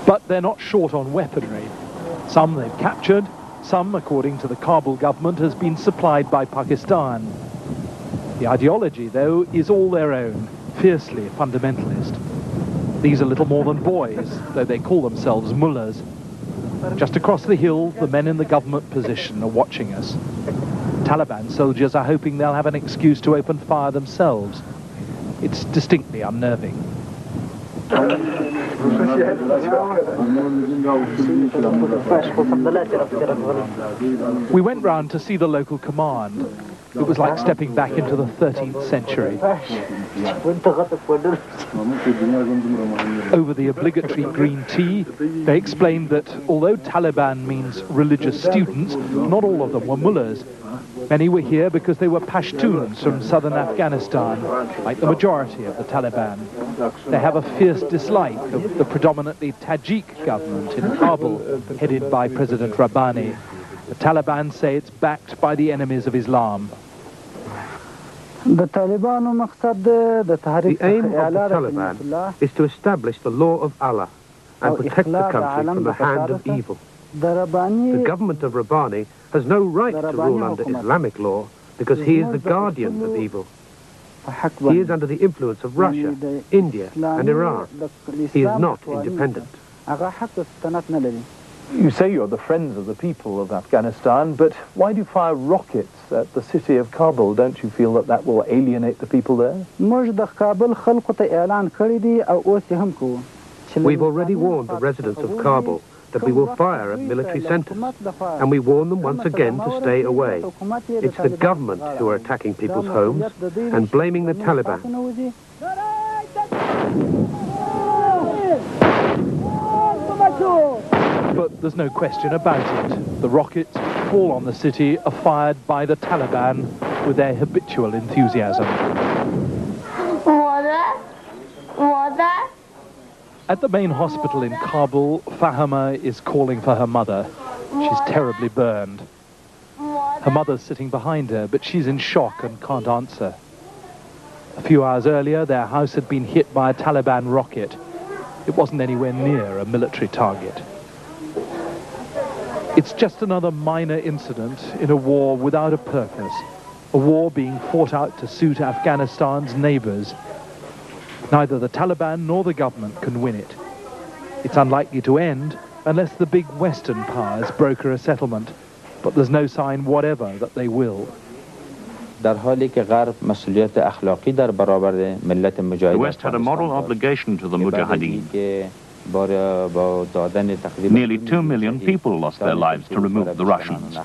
But they're not short on weaponry. Some they've captured, some, according to the Kabul government, has been supplied by Pakistan. The ideology, though, is all their own, fiercely fundamentalist. These are little more than boys, though they call themselves mullahs. Just across the hill, the men in the government position are watching us. Taliban soldiers are hoping they'll have an excuse to open fire themselves. It's distinctly unnerving. We went round to see the local command. It was like stepping back into the 13th century. Over the obligatory green tea, they explained that although Taliban means religious students, not all of them were mullahs. Many were here because they were Pashtuns from southern Afghanistan, like the majority of the Taliban. They have a fierce dislike of the predominantly Tajik government in Kabul, headed by President Rabbani. The Taliban say it's backed by the enemies of Islam. The aim of the Taliban is to establish the law of Allah and protect the country from the hand of evil. The government of Rabbani has no right to rule under Islamic law because he is the guardian of evil. He is under the influence of Russia, India and Iran. He is not independent. You say you're the friends of the people of Afghanistan, but why do you fire rockets at the city of Kabul? Don't you feel that that will alienate the people there? We've already warned the residents of Kabul that we will fire at military centers, and we warn them once again to stay away. It's the government who are attacking people's homes and blaming the Taliban. But there's no question about it. The rockets which fall on the city are fired by the Taliban with their habitual enthusiasm. At the main hospital in Kabul, Fahima is calling for her mother. She's terribly burned. Her mother's sitting behind her, but she's in shock and can't answer. A few hours earlier, their house had been hit by a Taliban rocket. It wasn't anywhere near a military target. It's just another minor incident in a war without a purpose, a war being fought out to suit Afghanistan's neighbors. Neither the Taliban nor the government can win it. It's unlikely to end unless the big Western powers broker a settlement, but there's no sign whatever that they will. The West had a moral obligation to the Mujahideen. Nearly 2 million people lost their lives to remove the Russians.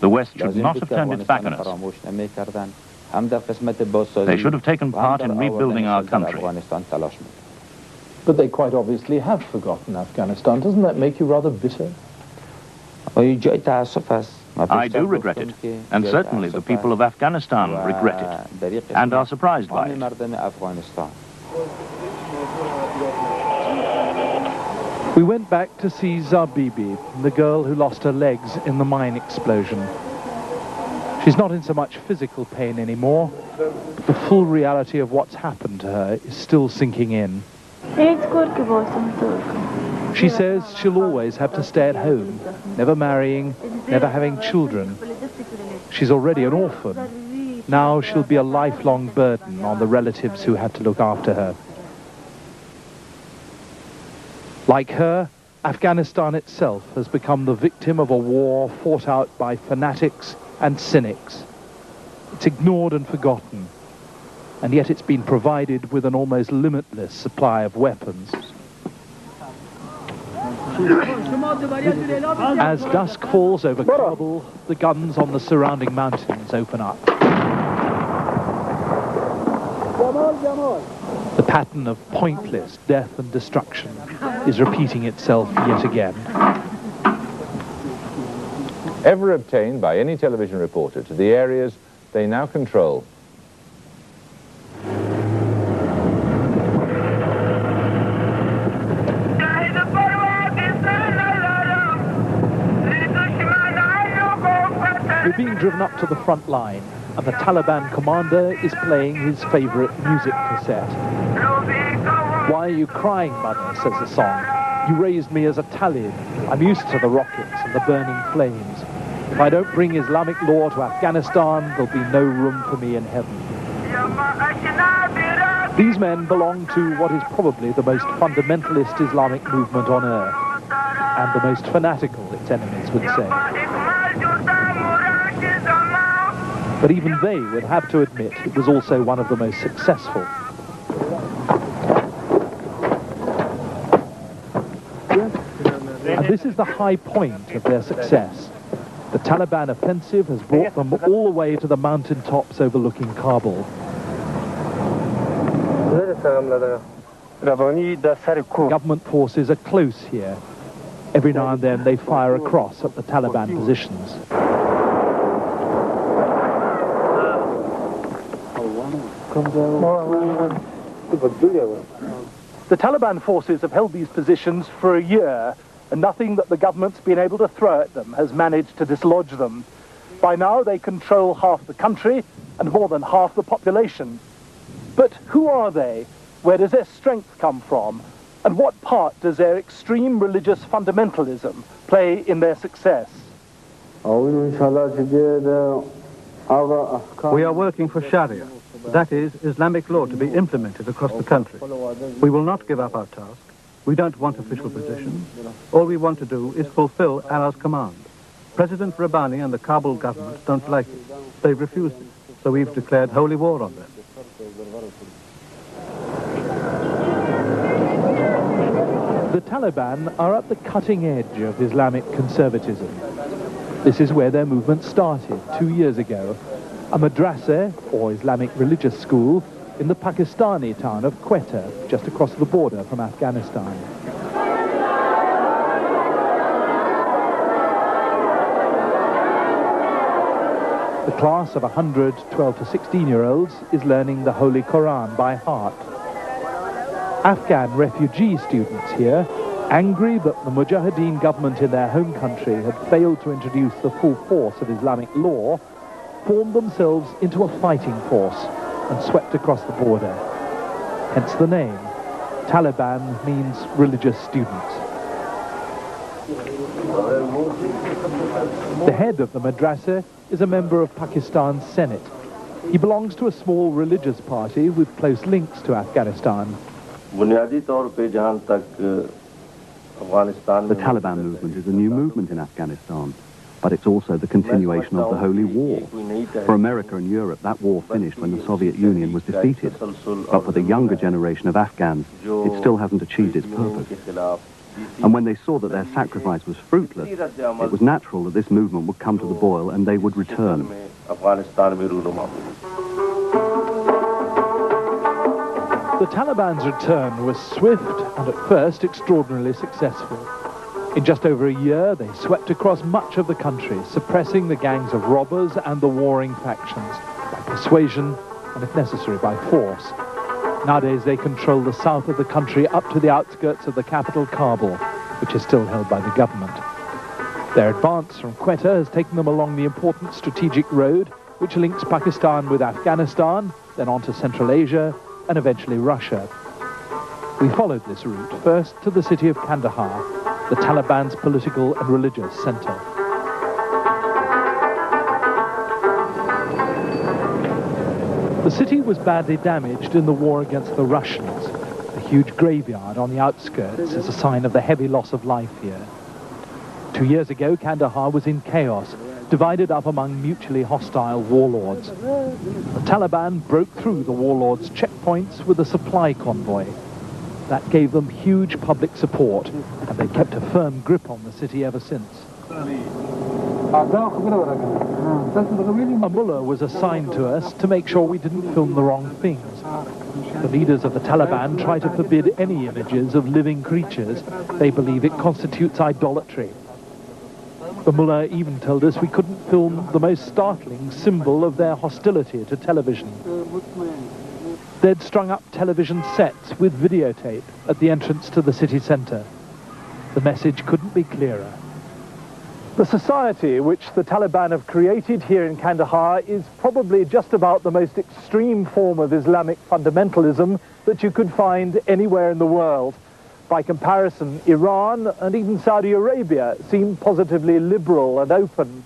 The West should not have turned its back on us. They should have taken part in rebuilding our country. But they quite obviously have forgotten Afghanistan. Doesn't that make you rather bitter? I do regret it, and certainly the people of Afghanistan regret it, and are surprised by it. We went back to see Zabibi, the girl who lost her legs in the mine explosion. She's not in so much physical pain anymore, but the full reality of what's happened to her is still sinking in. She says she'll always have to stay at home, never marrying, never having children. She's already an orphan. Now she'll be a lifelong burden on the relatives who have to look after her. Like her, Afghanistan itself has become the victim of a war fought out by fanatics and cynics. It's ignored and forgotten, and yet it's been provided with an almost limitless supply of weapons. As dusk falls over Kabul, the guns on the surrounding mountains open up. The pattern of pointless death and destruction is repeating itself yet again. Ever obtained by any television reporter to the areas they now control. We're being driven up to the front line, and the Taliban commander is playing his favorite music cassette. "Why are you crying, mother?" says the song. You raised me as a Talib. I'm used to the rockets and the burning flames. If I don't bring Islamic law to Afghanistan, there'll be no room for me in heaven. These men belong to what is probably the most fundamentalist Islamic movement on earth, and the most fanatical, its enemies would say. But even they would have to admit it was also one of the most successful. And this is the high point of their success. The Taliban offensive has brought them all the way to the mountaintops overlooking Kabul. Government forces are close here. Every now and then they fire across at the Taliban positions. The Taliban forces have held these positions for a year, and nothing that the government's been able to throw at them has managed to dislodge them. By now they control half the country and more than half the population. But who are they? Where does their strength come from? And what part does their extreme religious fundamentalism play in their success? We are working for Sharia, that is, Islamic law to be implemented across the country. We will not give up our task. We don't want official positions. All we want to do is fulfill Allah's command. President Rabbani and the Kabul government don't like it. They've refused it, so we've declared holy war on them. The Taliban are at the cutting edge of Islamic conservatism. This is where their movement started 2 years ago. A madrasa, or Islamic religious school, in the Pakistani town of Quetta, just across the border from Afghanistan. The class of 100 12 to 16-year-olds is learning the Holy Quran by heart. Afghan refugee students here, angry that the Mujahideen government in their home country had failed to introduce the full force of Islamic law, formed themselves into a fighting force and swept across the border. Hence the name. Taliban means religious students. The head of the madrasa is a member of Pakistan's Senate. He belongs to a small religious party with close links to Afghanistan. The Taliban movement is a new movement in Afghanistan, but it's also the continuation of the Holy War. For America and Europe, that war finished when the Soviet Union was defeated. But for the younger generation of Afghans, it still hasn't achieved its purpose. And when they saw that their sacrifice was fruitless, it was natural that this movement would come to the boil and they would return. The Taliban's return was swift and at first extraordinarily successful. In just over a year, they swept across much of the country, suppressing the gangs of robbers and the warring factions by persuasion and, if necessary, by force. Nowadays, they control the south of the country up to the outskirts of the capital, Kabul, which is still held by the government. Their advance from Quetta has taken them along the important strategic road which links Pakistan with Afghanistan, then on to Central Asia, and eventually Russia. We followed this route first to the city of Kandahar, the Taliban's political and religious center. The city was badly damaged in the war against the Russians. The huge graveyard on the outskirts is a sign of the heavy loss of life here. 2 years ago, Kandahar was in chaos, divided up among mutually hostile warlords. The Taliban broke through the warlords' checkpoints with a supply convoy. That gave them huge public support, and they kept a firm grip on the city ever since. A mullah was assigned to us to make sure we didn't film the wrong things. The leaders of the Taliban try to forbid any images of living creatures. They believe it constitutes idolatry. The mullah even told us we couldn't film the most startling symbol of their hostility to television. They'd strung up television sets with videotape at the entrance to the city centre. The message couldn't be clearer. The society which the Taliban have created here in Kandahar is probably just about the most extreme form of Islamic fundamentalism that you could find anywhere in the world. By comparison, Iran and even Saudi Arabia seem positively liberal and open.